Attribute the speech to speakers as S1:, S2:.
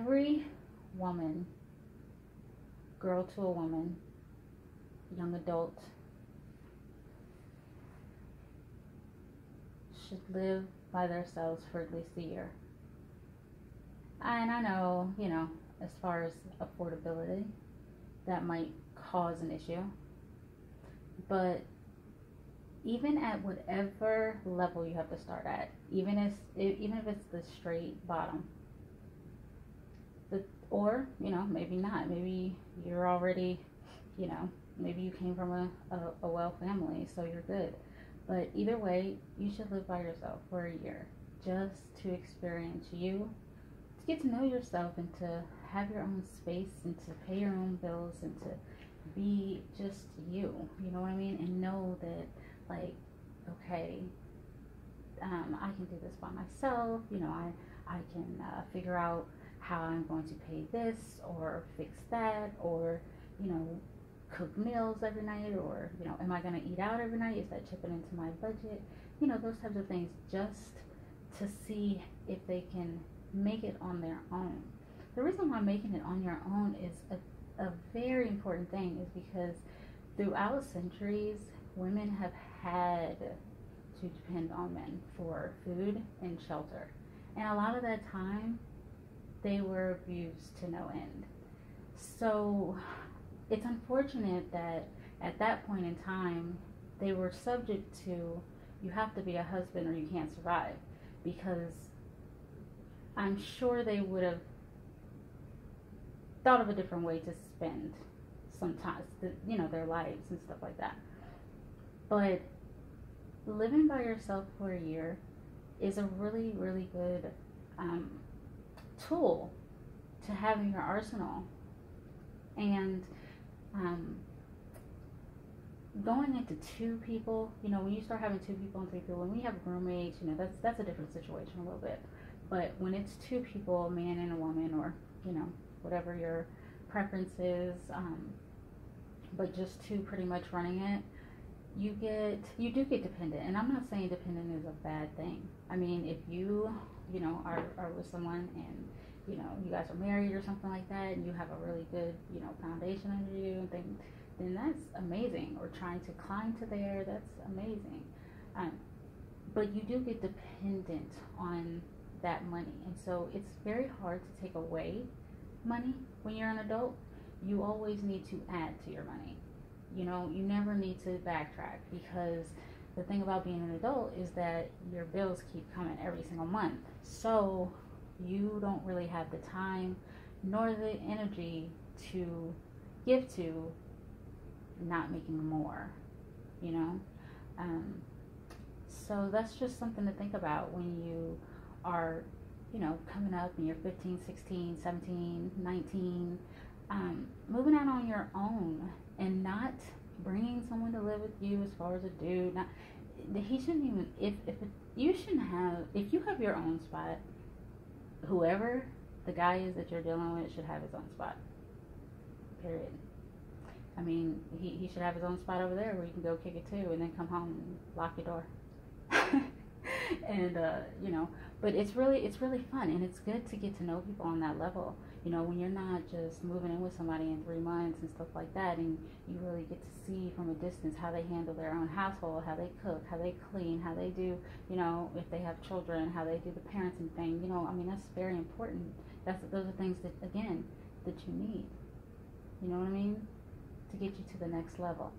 S1: every woman, girl to a woman, young adult, should live by themselves for at least a year. And I know, as far as affordability, that might cause an issue. But even at whatever level you have to start at, even if it's the straight bottom, or maybe not. Maybe you're already, maybe you came from a well family, so you're good. But either way, you should live by yourself for a year, just to experience you, to get to know yourself, and to have your own space, and to pay your own bills, and to be just you. You know what I mean? And know that, like, okay, I can do this by myself. I can figure out how I'm going to pay this or fix that, or cook meals every night, or am I going to eat out every night? Is that chipping into my budget? Those types of things, just to see if they can make it on their own. The reason why making it on your own is a very important thing is because throughout centuries, women have had to depend on men for food and shelter. And a lot of that time, they were abused to no end. So it's unfortunate that at that point in time, they were subject to, you have to be a husband or you can't survive. Because I'm sure they would have thought of a different way to spend sometimes, their lives and stuff like that. But living by yourself for a year is a really, really good tool to have in your arsenal. And going into two people, when you start having two people and three people, when we have roommates, that's a different situation a little bit. But when it's two people, a man and a woman, or whatever your preference is, but just two pretty much running it, you do get dependent. And I'm not saying dependent is a bad thing. I mean, if you are with someone, and you guys are married or something like that, and you have a really good foundation under you and things, then that's amazing. Or trying to climb to there, that's amazing. But you do get dependent on that money, and so it's very hard to take away money when you're an adult. You always need to add to your money. You never need to backtrack, because the thing about being an adult is that your bills keep coming every single month. So you don't really have the time nor the energy to give to not making more, so that's just something to think about when you are coming up and you're 15, 16, 17, 19, moving out on your own, and not bringing someone to live with you. As far as a dude, he shouldn't even, if you have your own spot, whoever the guy is that you're dealing with should have his own spot, period. I mean, he should have his own spot over there where you can go kick it too, and then come home and lock your door. And but it's really fun, and it's good to get to know people on that level. When you're not just moving in with somebody in 3 months and stuff like that, and you really get to see from a distance how they handle their own household, how they cook, how they clean, how they do, if they have children, how they do the parenting thing. I mean, that's very important. Those are things that, again, that you need. You know what I mean? To get you to the next level.